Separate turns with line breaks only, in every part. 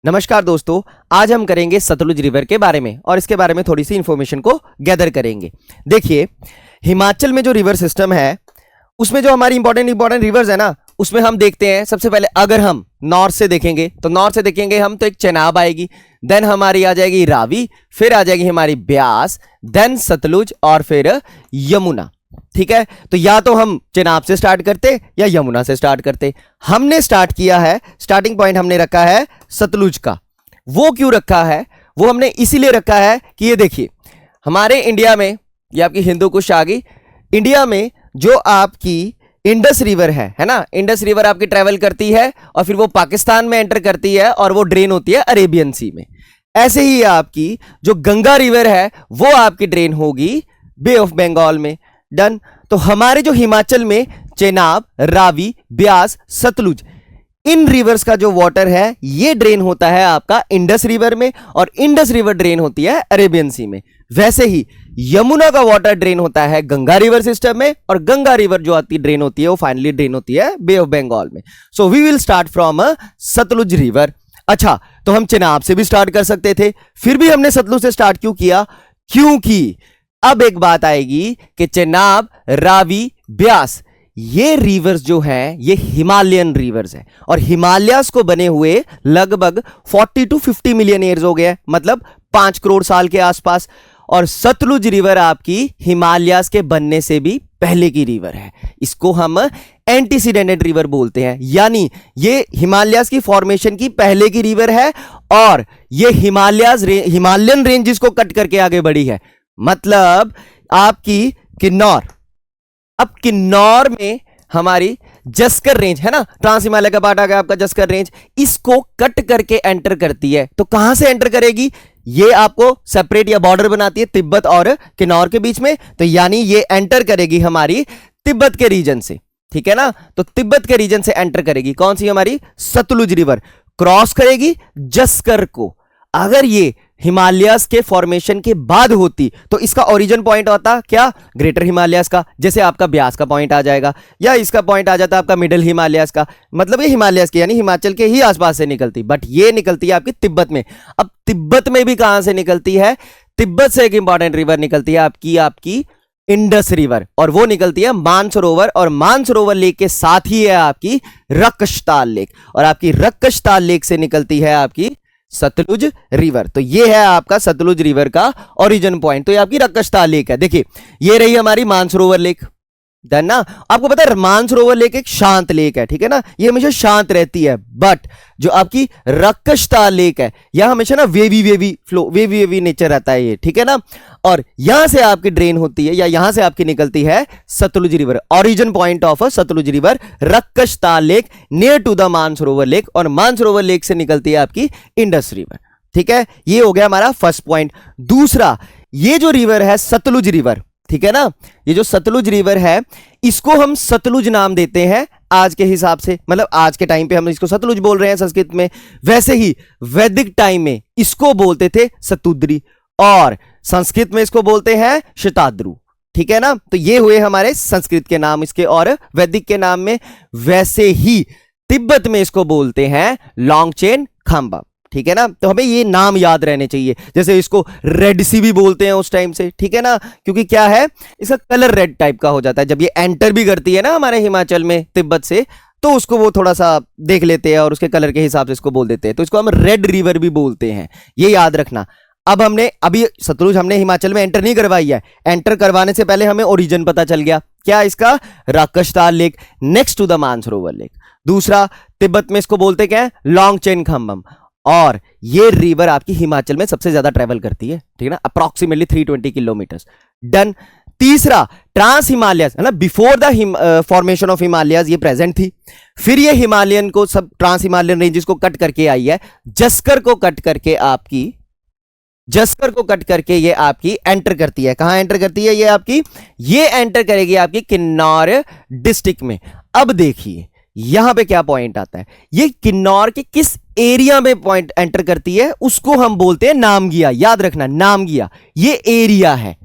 नमस्कार दोस्तों, आज हम करेंगे सतलुज रिवर के बारे में और इसके बारे में थोड़ी सी इंफॉर्मेशन को गैदर करेंगे। देखिए, हिमाचल में जो रिवर सिस्टम है उसमें जो हमारी इंपॉर्टेंट रिवर्स है ना, उसमें हम देखते हैं सबसे पहले अगर हम नॉर्थ से देखेंगे हम तो एक चेनाब आएगी, देन हमारी आ जाएगी रावी, फिर आ जाएगी हमारी ब्यास, देन सतलुज और फिर यमुना। ठीक है, तो या तो हम चेनाब से स्टार्ट करते या यमुना से स्टार्ट करते। हमने स्टार्ट किया है, स्टार्टिंग पॉइंट हमने रखा है सतलुज का। वो क्यों रखा है? वो हमने इसीलिए रखा है कि ये देखिए, हमारे इंडिया में, ये आपकी हिंदू कुश आ गई, इंडिया में जो आपकी इंडस रिवर है ना, इंडस रिवर आपकी ट्रेवल करती है और फिर वो पाकिस्तान में एंटर करती है और वो ड्रेन होती है अरेबियन सी में। ऐसे ही आपकी जो गंगा रिवर है वो आपकी ड्रेन होगी बे ऑफ बंगाल में। डन। तो हमारे जो हिमाचल में चेनाब, रावी, ब्यास, सतलुज, इन रिवर्स का जो वाटर है ये ड्रेन होता है आपका इंडस रिवर में और इंडस रिवर ड्रेन होती है अरेबियन सी में। वैसे ही यमुना का वाटर ड्रेन होता है गंगा रिवर सिस्टम में और गंगा रिवर जो आती ड्रेन होती है वो फाइनली ड्रेन होती है बे ऑफ बंगाल में। So we will start from Sutlej river. अच्छा, तो हम चेनाब से भी स्टार्ट कर सकते थे, फिर भी हमने सतलुज से स्टार्ट क्यों किया? क्योंकि अब एक बात आएगी कि चेनाब, रावी, ब्यास, ये रिवर्स जो हैं ये हिमालयन रिवर्स हैं और हिमालयास को बने हुए लगभग 40 to 50 मिलियन ईयर्स हो गए, मतलब 5 करोड़ साल के आसपास। और सतलुज रिवर आपकी हिमालयास के बनने से भी पहले की रिवर है। इसको हम एंटीसीडेंट रिवर बोलते हैं, यानी ये हिमालयास की फॉर्मेशन की पहले की रिवर है और ये हिमालयन रेंजेस को कट करके आगे बढ़ी है। मतलब आपकी किन्नौर, अब किन्नौर में हमारी जस्कर रेंज है ना, ट्रांस हिमालय का पार्ट आ गया आपका जस्कर रेंज, इसको कट करके एंटर करती है। तो कहां से एंटर करेगी? ये आपको सेपरेट या बॉर्डर बनाती है तिब्बत और किन्नौर के बीच में, तो यानी ये एंटर करेगी हमारी तिब्बत के रीजन से। ठीक है ना, तो तिब्बत के रीजन से एंटर करेगी कौन सी? हमारी सतलुज रिवर क्रॉस करेगी जस्कर को। अगर ये हिमालयास के फॉर्मेशन के बाद होती तो इसका ओरिजिन पॉइंट होता क्या? ग्रेटर हिमालयास का, जैसे आपका ब्यास का पॉइंट आ जाएगा या इसका पॉइंट आ जाता आपका मिडिल हिमालयास का, मतलब ये हिमालयास के यानी हिमाचल के ही आसपास से निकलती, बट ये निकलती है आपकी तिब्बत में। अब तिब्बत में भी कहां से निकलती है? तिब्बत से एक इंपॉर्टेंट रिवर निकलती है आपकी इंडस रिवर, और वो निकलती है मानसरोवर, और मानसरोवर लेक के साथ ही है आपकी रक्कशताल लेक, और आपकी रक्कशताल लेक से निकलती है आपकी सतलुज रिवर। तो ये है आपका सतलुज रिवर का ओरिजिन पॉइंट। तो ये आपकी रक्कशताल लेक है। देखिए, ये रही हमारी मानसरोवर लेक, डन ना। आपको पता है मानसरोवर लेक एक शांत लेक है, ठीक है ना, ये हमेशा शांत रहती है। बट जो आपकी रक्कशताल लेक है यह हमेशा ना वेवी फ्लो, वेवी नेचर रहता है ये, ठीक है ना। और यहां से आपकी ड्रेन होती है या यहां से आपकी निकलती है Sutlej river. Origin point of Sutlej river Rakshastal lake near to the Mansarovar lake, और मानसरोवर लेक से निकलती है आपकी इंडस रिवर। ठीक है, ये हो गया हमारा फर्स्ट पॉइंट। दूसरा, ये जो रिवर है सतलुज रिवर, ठीक है ना, ये जो सतलुज रिवर है इसको हम सतलुज नाम देते हैं आज के हिसाब से, मतलब आज के टाइम पे हम इसको सतलुज बोल रहे हैं संस्कृत में। वैसे ही वैदिक टाइम में इसको बोलते थे सतुद्री और संस्कृत में इसको बोलते हैं शताद्रु। ठीक है ना, तो ये हुए हमारे संस्कृत के नाम इसके और वैदिक के नाम में। वैसे ही तिब्बत में इसको बोलते हैं लॉन्गचेन खांबा। ठीक है ना, तो हमें ये नाम याद रहने चाहिए। जैसे इसको रेड सी भी बोलते हैं उस टाइम से, ठीक है ना, क्योंकि क्या है इसका कलर रेड टाइप का हो जाता है जब ये एंटर भी करती है ना हमारे हिमाचल में तिब्बत से, तो उसको वो थोड़ा सा देख लेते हैं और उसके कलर के हिसाब से इसको बोल देते हैं, तो इसको हम रेड रिवर भी बोलते हैं, ये याद रखना। अब अभी सतलुज हमने हिमाचल में एंटर नहीं करवाई है, एंटर करवाने से पहले हमें ओरिजिन पता चल गया, क्या इसका? Rakshastal lake next to the Mansarovar lake. दूसरा, तिब्बत में इसको बोलते क्या है? लॉन्गचेन खम्बम, और ये रिवर आपकी हिमाचल में सबसे ज्यादा ट्रेवल करती है, ठीक है ना, अप्रॉक्सीमेटली 320 किलोमीटर। डन। तीसरा, ट्रांस हिमालयस है ना, before the formation of Himalayas ये प्रेजेंट थी, फिर ये हिमालयन को सब ट्रांस हिमालयन रेंजेस को कट करके आई है, जस्कर को कट करके ये आपकी एंटर करती है। कहां एंटर करती है? ये एंटर करेगी आपकी किन्नौर डिस्ट्रिक्ट में। अब देखिए यहां पे क्या पॉइंट आता है, ये किन्नौर के किस एरिया में पॉइंट एंटर करती है उसको हम बोलते हैं नामगिया। याद रखना, नामगिया ये एरिया है,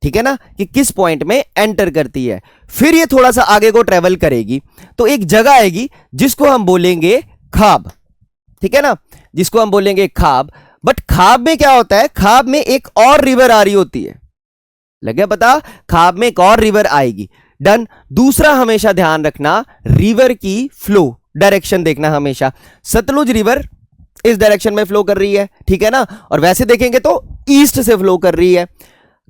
ठीक है ना, कि किस पॉइंट में एंटर करती है। फिर ये थोड़ा सा आगे को ट्रेवल करेगी तो एक जगह आएगी जिसको हम बोलेंगे खाब। ठीक है ना, जिसको हम बोलेंगे खाब। बट खाब में क्या होता है, खाब में एक और रिवर आ रही होती है, लगे पता, खाब में एक और रिवर आएगी। डन। दूसरा हमेशा ध्यान रखना, रिवर की फ्लो डायरेक्शन देखना हमेशा। सतलुज रिवर इस डायरेक्शन में फ्लो कर रही है, ठीक है ना, और वैसे देखेंगे तो ईस्ट से फ्लो कर रही है,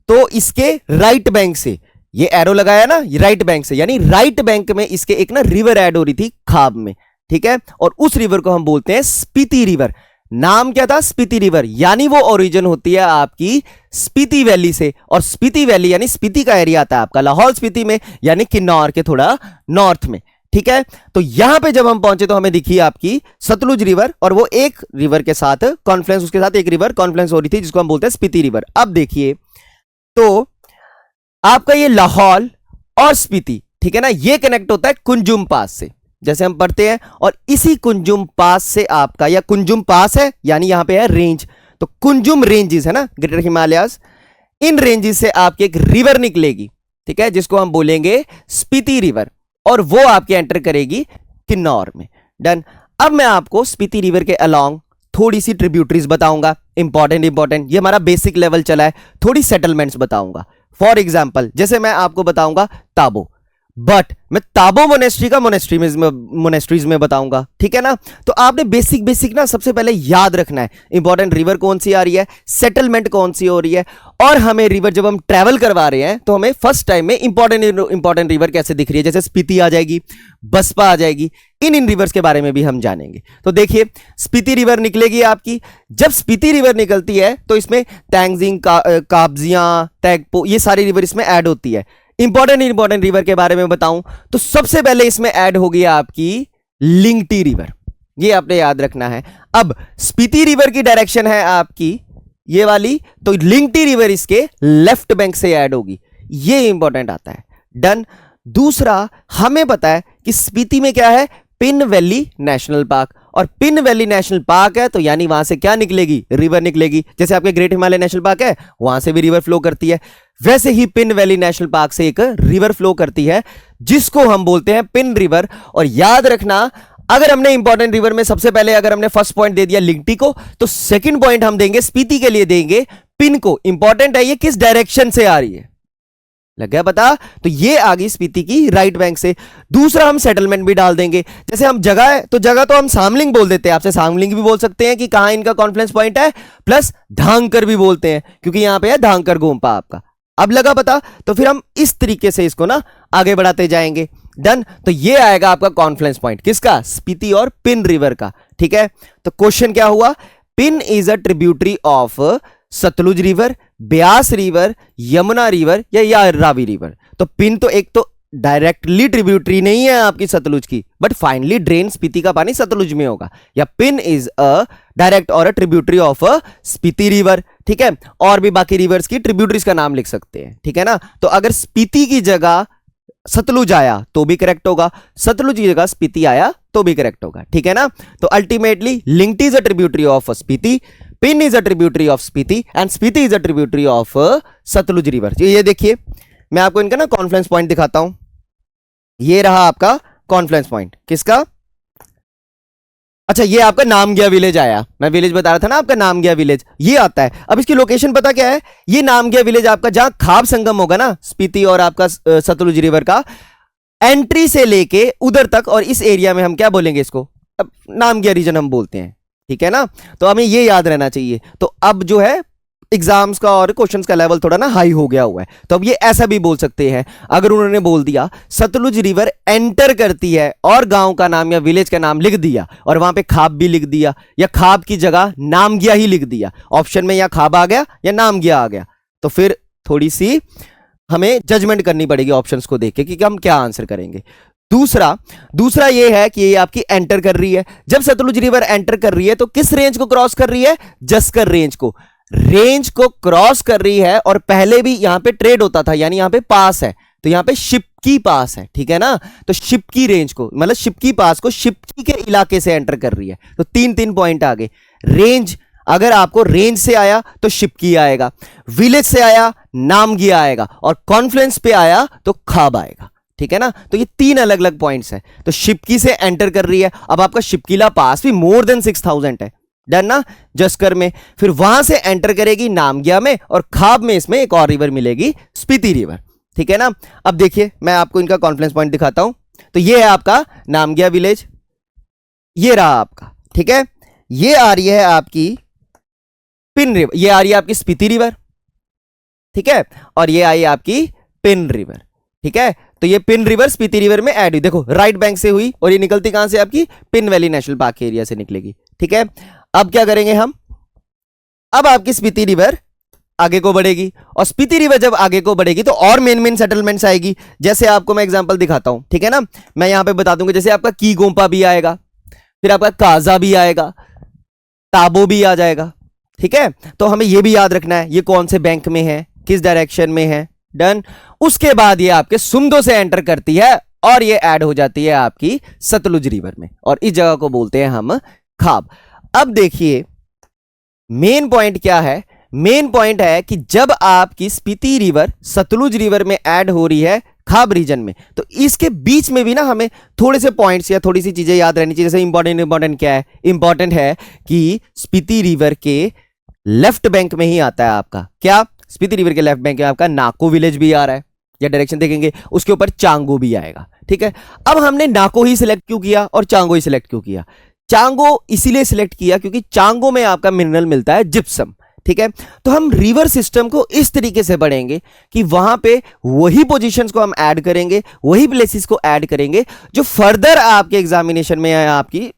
तो इसके राइट बैंक से, ये एरो लगाया ना, राइट बैंक से, यानी राइट बैंक में इसके एक ना रिवर ऐड हो रही थी खाब में, ठीक है, और उस रिवर को हम बोलते हैं स्पीति रिवर। नाम क्या था, स्पीति रिवर, यानी वो ओरिजिन होती है आपकी स्पीति वैली से, और स्पीति वैली यानी स्पीति का एरिया आता है आपका लाहौल स्पीति में, यानी किन्नौर के थोड़ा नॉर्थ में, ठीक है। तो यहां पे जब हम पहुंचे तो हमें दिखी आपकी सतलुज रिवर, और वो एक रिवर के साथ कॉन्फ्लुएंस, उसके साथ एक रिवर कॉन्फ्लुएंस हो रही थी, जिसको हम बोलते हैं स्पीति रिवर। अब देखिए तो आपका ये लाहौल और स्पीति, ठीक है ना, ये कनेक्ट होता है कुंजुम पास से, जैसे हम पढ़ते हैं, और इसी कुंजुम पास से आपका, या कुंजुम पास है यानी यहां पे है रेंज, तो कुंजुम रेंजेस है ना, ग्रेटर हिमालयाज, इन रेंजेस से आपकी एक रिवर निकलेगी, ठीक है, जिसको हम बोलेंगे स्पीति रिवर, और वो आपके एंटर करेगी किन्नौर में। डन। अब मैं आपको स्पीति रिवर के अलोंग थोड़ी सी ट्रिब्यूटरीज बताऊंगा, इंपॉर्टेंट, ये हमारा बेसिक लेवल चला है, थोड़ी सेटलमेंट्स बताऊंगा। फॉर एग्जाम्पल जैसे मैं आपको बताऊंगा ताबो, बट मैं ताबो मोनेस्ट्री का मोनेस्ट्रीज में बताऊंगा, ठीक है ना। तो आपने बेसिक ना सबसे पहले याद रखना है, इंपॉर्टेंट रिवर कौन सी आ रही है, सेटलमेंट कौन सी हो रही है, और हमें रिवर जब हम ट्रेवल करवा रहे हैं तो हमें फर्स्ट टाइम में इंपॉर्टेंट रिवर कैसे दिख रही है, जैसे स्पीति आ जाएगी, बसपा आ जाएगी, इन रिवर्स के बारे में भी हम जानेंगे। तो देखिए स्पीति रिवर निकलेगी आपकी, जब स्पीति रिवर निकलती है तो इसमें तैंगजिंग, काब्जियां, तैगपो, ये सारी रिवर इसमें ऐड होती है। इंपॉर्टेंट रिवर के बारे में बताऊं तो सबसे पहले इसमें ऐड होगी आपकी लिंगटी रिवर, ये आपने याद रखना है। अब स्पीति रिवर की डायरेक्शन है आपकी ये वाली, तो लिंगटी रिवर इसके लेफ्ट बैंक से ऐड होगी, ये इंपॉर्टेंट आता है। डन। दूसरा हमें पता है कि स्पीति में क्या है, पिन वैली नेशनल पार्क, और पिन वैली नेशनल पार्क है तो यानी वहां से क्या निकलेगी, रिवर निकलेगी। जैसे आपके ग्रेट हिमालय नेशनल पार्क है, वहां से भी रिवर फ्लो करती है, वैसे ही पिन वैली नेशनल पार्क से एक रिवर फ्लो करती है, जिसको हम बोलते हैं पिन रिवर। और याद रखना, अगर हमने इंपॉर्टेंट रिवर में सबसे पहले अगर हमने फर्स्ट पॉइंट दे दिया लिंगटी को, तो सेकंड पॉइंट हम देंगे स्पीति के लिए देंगे पिन को। इंपॉर्टेंट है ये किस डायरेक्शन से आ रही है, लग गया पता। तो ये आ गई स्पीति की राइट बैंक से। दूसरा हम सेटलमेंट भी डाल देंगे, जैसे हम जगह है तो जगह तो हम सामलिंग बोल देते हैं, आपसे सामलिंग भी बोल सकते हैं कि कहां इनका कॉन्फ्लुएंस पॉइंट है, प्लस धांकर भी बोलते हैं क्योंकि यहां पे है धांकर गोम्पा आपका। अब लगा पता, तो फिर हम इस तरीके से इसको ना आगे बढ़ाते जाएंगे। डन। तो ये आएगा आपका कॉन्फ्लुएंस पॉइंट किसका, स्पीति और पिन रिवर का, ठीक है। तो क्वेश्चन क्या हुआ, Pin is a tributary of Sutlej river, Beas river, Yamuna river या रावी रिवर। तो पिन तो एक तो डायरेक्टली ट्रिब्यूटरी नहीं है आपकी सतलुज की, बट फाइनली ड्रेन स्पीति का पानी सतलुज में होगा, या पिन इज अ डायरेक्ट और अ tributary of a Spiti river, ठीक है। और भी बाकी रिवर्स की ट्रिब्यूटरीज का नाम लिख सकते हैं, ठीक है ना। तो अगर स्पीति की जगह सतलुज आया तो भी करेक्ट होगा, सतलुज की जगह स्पीति आया तो भी करेक्ट होगा, ठीक है ना। तो ultimately Lingti is a tributary of Spiti, Pin is a tributary of Spiti, and Spiti is a tributary of Sutlej river. ये देखिए मैं आपको इनका ना कॉन्फ्लुएंस पॉइंट दिखाता हूं, ये रहा आपका कॉन्फ्लुएंस पॉइंट किसका, अच्छा ये आपका नामग्या विलेज आया, मैं विलेज बता रहा था ना आपका, नामग्या विलेज ये आता है। अब इसकी लोकेशन पता क्या है, ये नामग्या विलेज आपका जहां खाब संगम होगा ना स्पीति और आपका सतलुज रिवर का, एंट्री से लेके उधर तक, और इस एरिया में हम क्या बोलेंगे इसको, अब नामग्या रीजन हम बोलते हैं, ठीक है ना। तो हमें ये याद रहना चाहिए। तो अब जो है एग्जाम्स का और क्वेश्चंस का लेवल थोड़ा ना हाई हो गया हुआ है, तो अब ये ऐसा भी बोल सकते हैं, अगर उन्होंने बोल दिया सतलुज रिवर एंटर करती है और गांव का नाम या विलेज का नाम लिख दिया, और वहां पे खाब भी लिख दिया, या खाब की जगह नामग्या ही लिख दिया, ऑप्शन में या खाब आ गया या नामग्या आ गया, तो फिर थोड़ी सी हमें जजमेंट करनी पड़ेगी ऑप्शंस को देख के कि हम क्या आंसर करेंगे। दूसरा ये है कि ये आपकी एंटर कर रही है, जब सतलुज रिवर एंटर कर रही है तो किस रेंज को क्रॉस कर रही है, जस्कर रेंज को क्रॉस कर रही है, और पहले भी यहां पे ट्रेड होता था, यानी यहां पे पास है, तो यहां पे शिपकी पास है, ठीक है ना। तो शिपकी रेंज को, मतलब शिपकी पास को शिपकी के इलाके से एंटर कर रही है। तो तीन पॉइंट आ गए। रेंज, अगर आपको रेंज से आया तो शिपकी आएगा, विलेज से आया नामग्या आएगा, और कॉन्फ्लुएंस पे आया तो खाब आएगा। ठीक है ना। तो ये 3 अलग अलग पॉइंट्स है। तो शिपकी से एंटर कर रही है, अब आपका शिपकीला पास भी मोर देन 6000 है, डन ना। जस्कर में फिर वहां से एंटर करेगी नामग्या में, और खाब में इसमें एक और रिवर मिलेगी, स्पीति रिवर, ठीक है ना। अब देखिए मैं आपको इनका कॉन्फ्लुएंस पॉइंट दिखाता हूं। तो ये है आपका नामग्या विलेज, ये रहा आपका, ठीक है। ये आ रही है आपकी पिन रिवर, ये आ रही है आपकी स्पीति रिवर, ठीक है, और ये आई आपकी पिन रिवर, ठीक है। तो ये पिन रिवर स्पीति रिवर में ऐड हुई, देखो राइट बैंक से हुई, और ये निकलती कहां से, आपकी pin valley national park area से निकलेगी, ठीक है। अब क्या करेंगे हम, अब आपकी स्पीति रिवर आगे को बढ़ेगी, और स्पीति रिवर जब आगे को बढ़ेगी तो और मेन मेन सेटलमेंट्स आएगी। जैसे आपको मैं एग्जांपल दिखाता हूं, ठीक है ना। मैं यहां पे बता दूंगा, जैसे आपका की गोम्पा भी आएगा, फिर आपका काजा भी आएगा, ताबो भी आ जाएगा, ठीक है। तो हमें यह भी याद रखना है ये कौन से बैंक में है, किस डायरेक्शन में है, डन। उसके बाद ये आपके सुमदो से एंटर करती है और ये ऐड हो जाती है आपकी सतलुज रिवर में, और इस जगह को बोलते हैं हम खाब। अब देखिए मेन पॉइंट क्या है, मेन पॉइंट है कि जब आपकी स्पीति रिवर सतलुज रिवर में ऐड हो रही है खाब रीजन में, तो इसके बीच में भी ना हमें थोड़े से पॉइंट्स या थोड़ी सी चीजें याद रहनी चाहिए। जैसे इंपॉर्टेंट क्या है, इंपॉर्टेंट है कि स्पीति रिवर के लेफ्ट बैंक में ही आता है आपका क्या, स्पीति रिवर के लेफ्ट बैंक में आपका नाको विलेज भी आ रहा है, या डायरेक्शन देखेंगे उसके ऊपर चांगो भी आएगा, ठीक है। अब हमने नाको ही सिलेक्ट क्यों किया और चांगो ही सिलेक्ट क्यों किया, चांगो इसीलिए सिलेक्ट किया क्योंकि चांगो में आपका मिनरल मिलता है जिप्सम, ठीक है। तो हम रिवर सिस्टम को इस तरीके से बढ़ेंगे कि वहां पे वही पोजीशंस को हम ऐड करेंगे, वही प्लेसेस को ऐड करेंगे जो फर्दर आपके एग्जामिनेशन में आपकी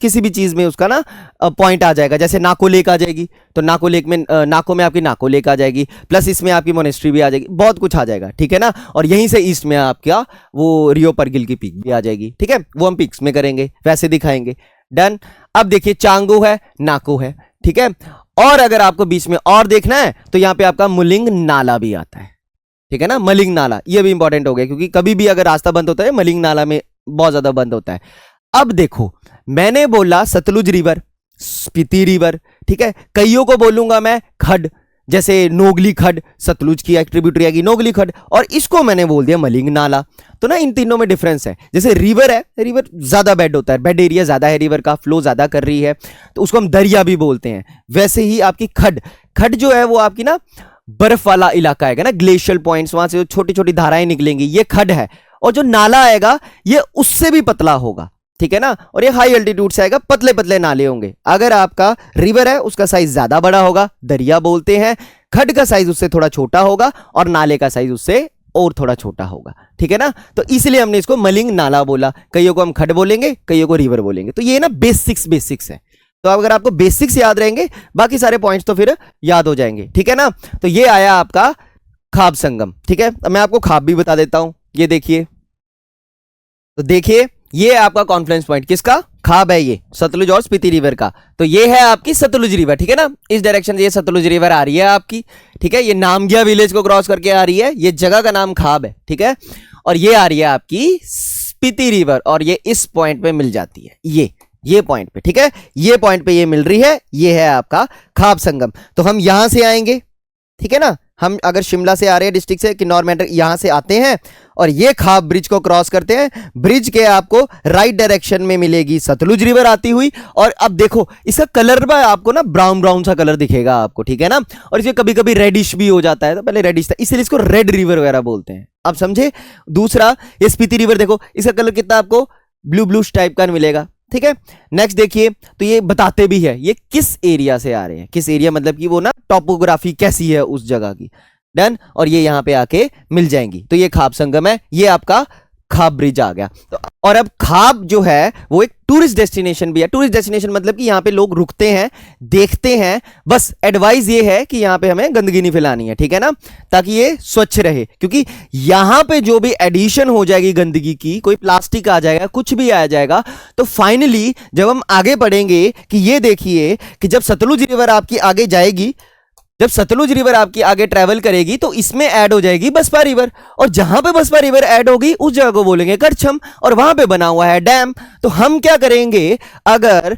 किसी भी चीज में उसका ना पॉइंट आ जाएगा। जैसे नाको लेक आ जाएगी, तो नाको लेक में नाको में आपकी नाको लेक आ जाएगी, प्लस इसमें आपकी मोनेस्ट्री भी आ जाएगी, बहुत कुछ आ जाएगा, ठीक है ना। और यहीं से ईस्ट में आपका वो रियो परगिल की पीक भी आ जाएगी, ठीक है। वो हम पिक्स में करेंगे, वैसे दिखाएंगे, डन। अब देखिए चांगो है, नाको है, ठीक है। और अगर आपको बीच में और देखना है तो यहां पे आपका मुलिंग नाला भी आता है, ठीक है ना। मलिंग नाला ये भी इंपॉर्टेंट हो गया, क्योंकि कभी भी अगर रास्ता बंद होता है मलिंग नाला में बहुत ज्यादा बंद होता है। अब देखो मैंने बोला सतलुज रिवर, स्पीति रिवर, ठीक है। कईयों को बोलूंगा मैं खड, जैसे नोगली खड, सतलुज की एक ट्रिब्यूटरी आएगी नोगली खड, और इसको मैंने बोल दिया मलिंग नाला। तो ना इन तीनों में डिफरेंस है। जैसे रिवर है, रिवर ज्यादा बेड होता है, बेड एरिया ज्यादा है, रिवर का फ्लो ज्यादा कर रही है, तो उसको हम दरिया भी बोलते हैं। वैसे ही आपकी खड, खड जो है वो आपकी ना बर्फ वाला इलाका आएगा ना, ग्लेशियल पॉइंट्स, वहां से छोटी छोटी धाराएं निकलेंगी, ये खड है। और जो नाला आएगा ये उससे भी पतला होगा, ठीक है ना। और ये हाई अल्टीट्यूड से आएगा, पतले पतले नाले होंगे। अगर आपका रिवर है उसका साइज ज्यादा बड़ा होगा, दरिया बोलते हैं। खड का साइज उससे थोड़ा छोटा होगा, और नाले का साइज उससे और थोड़ा छोटा होगा, ठीक है ना। तो इसलिए हमने इसको मलिंग नाला बोला। कईयों को हम खड बोलेंगे, कईयों को रिवर बोलेंगे। तो ये ना बेसिक्स है। तो अगर आपको बेसिक्स याद रहेंगे बाकी सारे पॉइंट्स तो फिर याद हो जाएंगे, ठीक है ना। तो ये आया आपका खाब संगम, ठीक है। अब मैं आपको खाब भी बता देता हूं, ये देखिए। तो देखिए ये आपका कॉन्फ्लुएंस पॉइंट किसका, खाब है, ये सतलुज और स्पीति रिवर का। तो ये है आपकी सतलुज रिवर, ठीक है ना। इस डायरेक्शन से ये सतलुज रिवर आ रही है आपकी, ठीक है। ये नामग्या विलेज को क्रॉस करके आ रही है, ये जगह का नाम खाब है, ठीक है। और ये आ रही है आपकी स्पीति रिवर, और ये इस पॉइंट पे मिल जाती है, ये पॉइंट पे, ठीक है। ये पॉइंट पे ये मिल रही है, ये है आपका खाब संगम। तो हम यहां से आएंगे, ठीक है ना। हम अगर शिमला से आ रहे हैं डिस्ट्रिक्ट से, किन्नौर में यहां से आते हैं और ये खाब ब्रिज को क्रॉस करते हैं। ब्रिज के आपको राइट डायरेक्शन में मिलेगी सतलुज रिवर आती हुई। और अब देखो इसका कलर भी आपको ना ब्राउन ब्राउन सा कलर दिखेगा आपको, ठीक है ना। और इसमें कभी कभी रेडिश भी हो जाता है, तो पहले रेडिश था इसलिए इसको रेड रिवर वगैरह बोलते हैं, आप समझे। दूसरा ये स्पीति रिवर देखो, इसका कलर कितना आपको ब्लू ब्लू टाइप का मिलेगा, ठीक है। नेक्स्ट देखिए, तो ये बताते भी है ये किस एरिया से आ रहे हैं, किस एरिया मतलब कि वो ना टॉपोग्राफी कैसी है उस जगह की, डन। और ये यहां पे आके मिल जाएंगी। तो ये खाब संगम है, ये आपका खाब ब्रिज आ गया। तो और अब खाब जो है वो एक टूरिस्ट डेस्टिनेशन भी है। टूरिस्ट डेस्टिनेशन मतलब कि यहां पे लोग रुकते हैं, देखते हैं। बस एडवाइस ये है कि यहां पे हमें गंदगी नहीं फैलानी है, ठीक है ना, ताकि ये स्वच्छ रहे। क्योंकि यहां पे जो भी एडिशन हो जाएगी गंदगी की, कोई प्लास्टिक आ जाएगा, कुछ भी आ जाएगा, तो फाइनली जब हम आगे बढ़ेंगे कि ये देखिए कि जब सतलुज रिवर आपकी आगे जाएगी, जब सतलुज रिवर आपकी आगे ट्रैवल करेगी तो इसमें ऐड हो जाएगी बसपा रिवर, और जहां पे बसपा रिवर ऐड होगी उस जगह को बोलेंगे करछम, और वहां पे बना हुआ है डैम। तो हम क्या करेंगे, अगर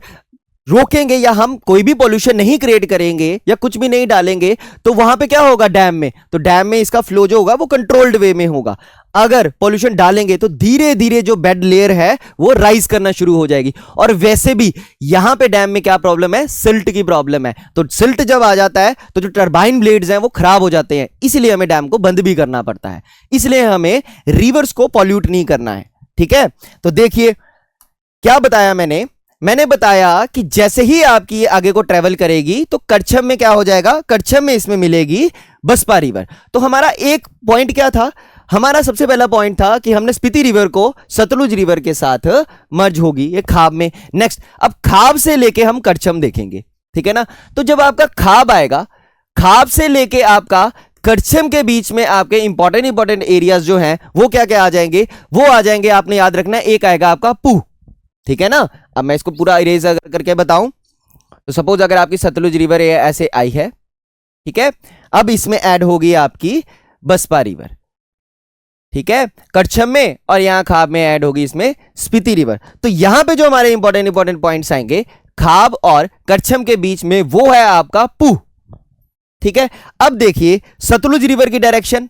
रोकेंगे या हम कोई भी पॉल्यूशन नहीं क्रिएट करेंगे या कुछ भी नहीं डालेंगे तो वहां पे क्या होगा डैम में, तो डैम में इसका फ्लो जो होगा वो कंट्रोल्ड वे में होगा। अगर पॉल्यूशन डालेंगे तो धीरे धीरे जो बेड लेयर है वो राइज करना शुरू हो जाएगी। और वैसे भी यहां पे डैम में क्या प्रॉब्लम है, सिल्ट की प्रॉब्लम है। तो सिल्ट जब आ जाता है तो जो टरबाइन ब्लेड्स हैं वो खराब हो जाते हैं, इसलिए हमें डैम को बंद भी करना पड़ता है। इसलिए हमें रिवर्स को पॉल्यूट नहीं करना है, ठीक है। तो देखिए क्या बताया मैंने बताया कि जैसे ही आपकी आगे को ट्रेवल करेगी तो करछम में क्या हो जाएगा, करछम में इसमें मिलेगी बसपा रिवर। तो हमारा एक पॉइंट क्या था, हमारा सबसे पहला पॉइंट था कि हमने स्पीति रिवर को सतलुज रिवर के साथ मर्ज होगी ये खाब में। नेक्स्ट, अब खाब से लेके हम करछम देखेंगे, ठीक है ना। तो जब आपका खाब आएगा, खाब से लेके आपका करछम के बीच में आपके इंपॉर्टेंट एरियाज जो हैं वो क्या क्या आ जाएंगे, वो आ जाएंगे, आपने याद रखना है। एक आएगा आपका पू, ठीक है ना। अब मैं इसको पूरा इरेज करके बताऊं तो सपोज अगर आपकी सतलुज रिवर ऐसे आई है, ठीक है, अब इसमें ऐड होगी आपकी बसपा रिवर, ठीक है, करछम में, और यहां खाब में ऐड होगी इसमें स्पीति रिवर। तो यहां पे जो हमारे इंपॉर्टेंट पॉइंट्स आएंगे खाब और करछम के बीच में वो है आपका पू, ठीक है। अब देखिए सतलुज रिवर की डायरेक्शन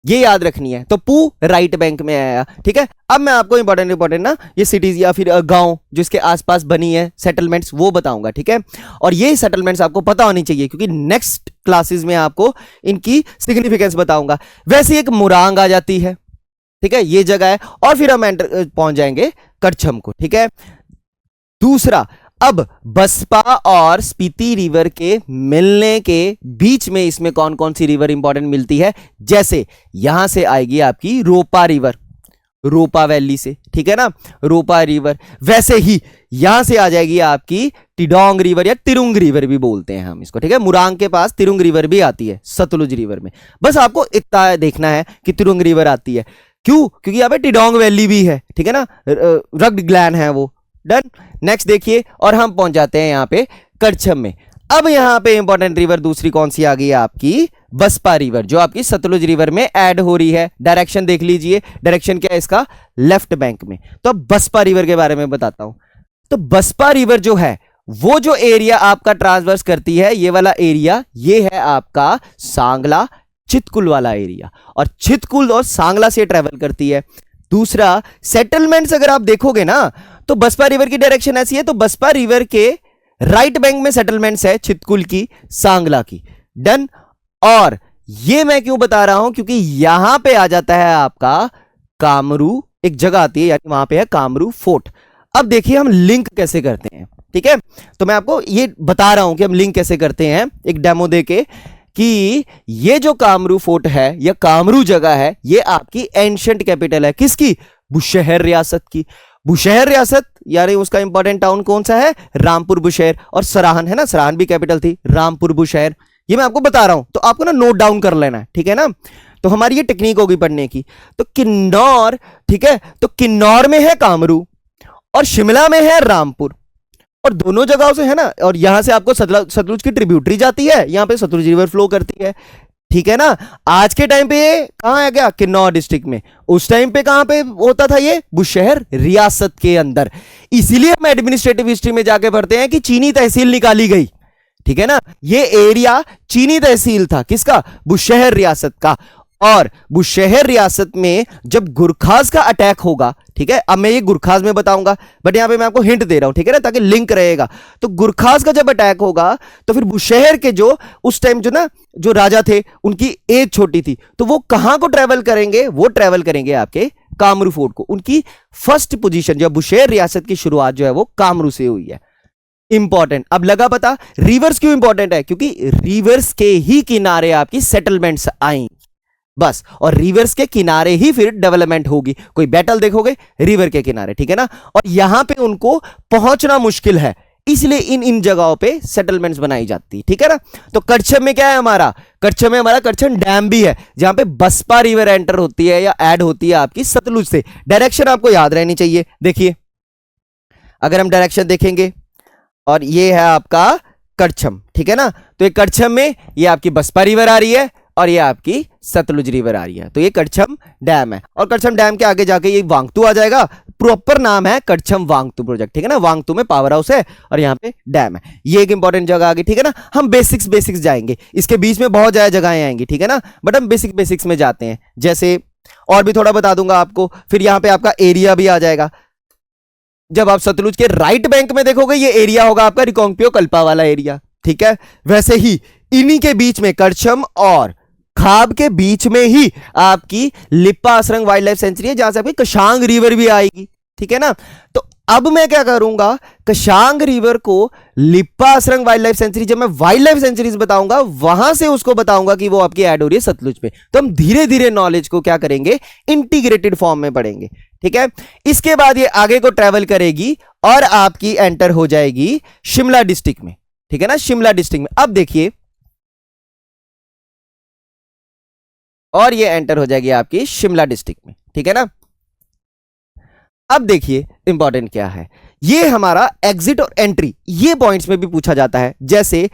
ये याद रखनी है, तो पू राइट बैंक में आया, ठीक है। अब मैं आपको इंपॉर्टेंट ना ये सिटीज या फिर गांव जिसके आसपास बनी है सेटलमेंट्स वो बताऊंगा, ठीक है। और ये सेटलमेंट्स आपको पता होनी चाहिए क्योंकि नेक्स्ट क्लासेस में आपको इनकी सिग्निफिकेंस बताऊंगा। वैसे एक मुरांग आ जाती है, ठीक है, ये जगह है, और फिर हम एंटर पहुंच जाएंगे करछम को, ठीक है। दूसरा, अब बसपा और स्पीति रिवर के मिलने के बीच में इसमें कौन कौन सी रिवर इंपॉर्टेंट मिलती है, जैसे यहां से आएगी आपकी रोपा रिवर, रोपा वैली से, ठीक है ना, रोपा रिवर। वैसे ही यहां से आ जाएगी आपकी टिडोंग रिवर या तिरुंग रिवर भी बोलते हैं हम इसको, ठीक है। मुरांग के पास तिरुंग रिवर भी आती है सतलुज रिवर में। बस आपको इतना देखना है कि तिरुंग रिवर आती है, क्यों, क्योंकि यहां पे टिडोंग वैली भी है, ठीक है ना, रग्ड ग्लैन है वो। डन। नेक्स्ट देखिए, और हम पहुंच जाते हैं यहां पे करछम में। अब यहां पे इंपॉर्टेंट रिवर दूसरी कौन सी आ गई है आपकी, बसपा रिवर, जो आपकी सतलुज रिवर में ऐड हो रही है। डायरेक्शन देख लीजिए, डायरेक्शन क्या है इसका, लेफ्ट बैंक में। तो अब बसपा रिवर के बारे में बताता हूं। तो बसपा रिवर जो है वो जो एरिया आपका ट्रांसवर्स करती है, ये वाला एरिया, ये है आपका सांगला चितकुल वाला एरिया, और चितकुल और सांगला से ट्रेवल करती है। दूसरा, सेटलमेंट्स अगर आप देखोगे ना तो बसपा रिवर की डायरेक्शन ऐसी है, तो बसपा रिवर के राइट बैंक में सेटलमेंट्स है चितकुल की, सांगला की। डन। और ये मैं क्यों बता रहा हूं, क्योंकि यहां पे आ जाता है आपका कामरू, एक जगह आती है, यानी वहां पे है कामरू फोर्ट। अब देखिए हम लिंक कैसे करते हैं, ठीक है। तो मैं आपको ये बता रहा हूं कि हम लिंक कैसे करते हैं, एक डेमो देके, कि ये जो कामरू फोर्ट है या कामरू जगह है, ये आपकी एंशिएंट कैपिटल है, किसकी, बुशहर रियासत की। बुशहर रियासत यानी उसका इंपॉर्टेंट टाउन कौन सा है, रामपुर बुशहर। और सराहन है ना, सराहन भी कैपिटल थी, रामपुर बुशहर। ये मैं आपको बता रहा हूं, तो आपको ना नोट डाउन कर लेना है, ठीक है ना। तो हमारी ये टेक्निक होगी पढ़ने की। तो किन्नौर, ठीक है, तो किन्नौर में है कामरू और शिमला में है रामपुर, और दोनों जगहों से है ना, और यहां से आपको सतलुज की ट्रिब्यूटरी जाती है, यहां पे सतलुज रिवर फ्लो करती है, ठीक है ना। आज के टाइम पे ये कहां आ गया, किन्नौर डिस्ट्रिक्ट में। उस टाइम पे कहां पे होता था ये, बुशहर रियासत के अंदर। इसीलिए हम एडमिनिस्ट्रेटिव हिस्ट्री में जाके पढ़ते हैं कि चीनी तहसील निकाली गई, ठीक है ना। ये एरिया चीनी तहसील था, किसका, बुशहर रियासत का। और बुशहर रियासत में जब गुरखाज का अटैक होगा, ठीक है, अब मैं ये गुरखाज में बताऊंगा, बट यहां पे मैं आपको हिंट दे रहा हूं, ठीक है ना, ताकि लिंक रहेगा। तो गुरखाज का जब अटैक होगा तो फिर बुशहर के जो उस टाइम जो ना जो राजा थे उनकी एज छोटी थी, तो वो कहां को ट्रेवल करेंगे, वो ट्रेवल करेंगे आपके कामरू फोर्ट को। उनकी फर्स्ट पोजीशन जो बुशहर रियासत की शुरुआत जो है वो कामरू से हुई है। इंपॉर्टेंट, अब लगा पता रिवर्स क्यों इंपॉर्टेंट है, क्योंकि रिवर्स के ही किनारे आपकी सेटलमेंट्स आई बस, और रिवर्स के किनारे ही फिर डेवलपमेंट होगी। कोई बैटल देखोगे रिवर के किनारे, ठीक है ना, और यहां पे उनको पहुंचना मुश्किल है, इसलिए इन जगहों पे सेटलमेंट्स बनाई जाती है, ठीक है ना। तो करछम में क्या है हमारा, करछम में हमारा करछम डैम भी है, जहां पे बसपा रिवर एंटर होती है या ऐड होती है आपकी सतलुज से। डायरेक्शन आपको याद रहनी चाहिए। देखिए अगर हम डायरेक्शन देखेंगे, और ये है आपका करछम, ठीक है ना, तो एक करछम में ये आपकी बसपा रिवर आ रही है, और ये आपकी सतलुज रिवर आ रही है। तो ये कड़छम डैम है और कड़छम डैम के आगे जाके ये वांगतू आ जाएगा। प्रॉपर नाम है कड़छम वांगतू प्रोजेक्ट, ठीक है ना। वांगतू में पावर हाउस है और यहाँ पे डैम है। ये एक इंपॉर्टेंट जगह आ गई, ठीक है ना। हम बेसिक्स जाएंगे, इसके बीच में बहुत ज्यादा जगहें आएंगी, ठीक है ना, बट हम बेसिक्स में जाते हैं। जैसे और भी थोड़ा बता दूंगा आपको। फिर यहाँ पे आपका एरिया भी आ जाएगा। जब आप सतलुज के राइट बैंक में देखोगे ये एरिया होगा आपका रिकांगपियो कल्पा वाला एरिया, ठीक है। वैसे ही इन्हीं के बीच में कड़छम और खाब के बीच में ही आपकी लिप्पा असरंग वाइल्ड लाइफ सेंचुरी है, जहां से आपकी कशांग रिवर भी आएगी, ठीक है ना। तो अब मैं क्या करूंगा, कशांग रिवर को लिप्पा असरंग वाइल्ड लाइफ सेंचुरी, जब मैं वाइल्ड लाइफ सेंचुरीज बताऊंगा वहां से उसको बताऊंगा कि वो आपकी ऐड हो रही है सतलुज पे। तो हम धीरे धीरे नॉलेज को क्या करेंगे, इंटीग्रेटेड फॉर्म में पढ़ेंगे, ठीक है। इसके बाद ये आगे को ट्रेवल करेगी और आपकी एंटर हो जाएगी शिमला डिस्ट्रिक्ट में, ठीक है ना, शिमला डिस्ट्रिक्ट में। अब देखिए, और ये एंटर हो जाएगी आपकी शिमला डिस्ट्रिक्ट में, ठीक है ना। अब देखिए इंपॉर्टेंट क्या है, ये हमारा एग्जिट और एंट्री, ये पॉइंट्स में भी पूछा जाता है। जैसे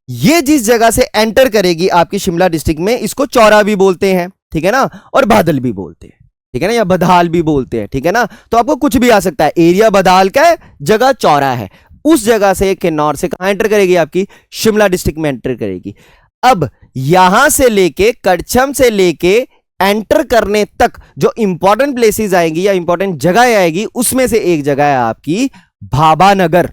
ये जिस जगह से एंटर करेगी आपकी शिमला डिस्ट्रिक्ट में, इसको चौरा भी बोलते हैं, ठीक है ना, और बादल भी बोलते हैं, ठीक है ना, या बधाल भी बोलते हैं, ठीक है ना। तो आपको कुछ भी आ सकता है। एरिया बधाल का है, जगह चौरा है, उस जगह से किन्नौर से कहां एंटर करेगी, आपकी शिमला डिस्ट्रिक्ट में एंटर करेगी। अब यहां से लेके कड़छम से लेके एंटर करने तक जो इंपॉर्टेंट प्लेसेस आएंगी या इंपॉर्टेंट जगह आएगी, उसमें से एक जगह है आपकी भाबानगर,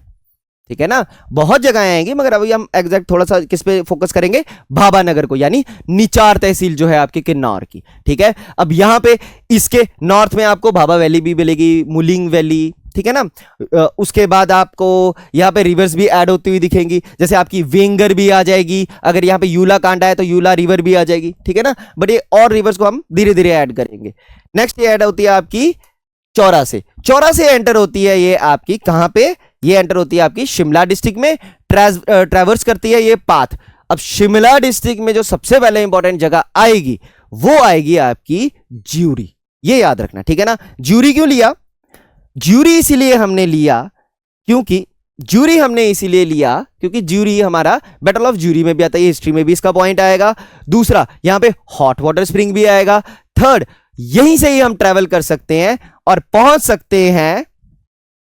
ठीक है ना। बहुत जगह आएंगी मगर अभी हम एग्जैक्ट थोड़ा सा किस पे फोकस करेंगे, भाबानगर को, यानी निचार तहसील जो है आपकी किन्नौर की, ठीक है। अब यहां पे इसके नॉर्थ में आपको भाबा वैली भी मिलेगी, मुलिंग वैली, ठीक है ना। उसके बाद आपको यहाँ पे रिवर्स भी ऐड होती हुई दिखेंगी, जैसे आपकी वेंगर भी आ जाएगी। अगर यहाँ पे यूला कांडा है तो यूला रिवर भी आ जाएगी, ठीक है ना। बट ये और रिवर्स को हम धीरे धीरे ऐड करेंगे। नेक्स्ट ये ऐड होती है आपकी चौरा से। चौरा से एंटर होती है ये आपकी कहां पे, ये एंटर होती है आपकी शिमला डिस्ट्रिक्ट में, ट्रैवर्स करती है ये पाथ। अब शिमला डिस्ट्रिक्ट में जो सबसे पहले इंपॉर्टेंट जगह आएगी वो आएगी आपकी ज्यूरी, ये याद रखना, ठीक है ना। ज्यूरी क्यों लिया, ज्यूरी इसीलिए हमने लिया क्योंकि ज्यूरी हमारा बैटल ऑफ ज्यूरी में भी आता है, हिस्ट्री में भी इसका पॉइंट आएगा। दूसरा यहाँ पे हॉट वाटर स्प्रिंग भी आएगा। थर्ड, यहीं से ही हम ट्रेवल कर सकते हैं और पहुंच सकते हैं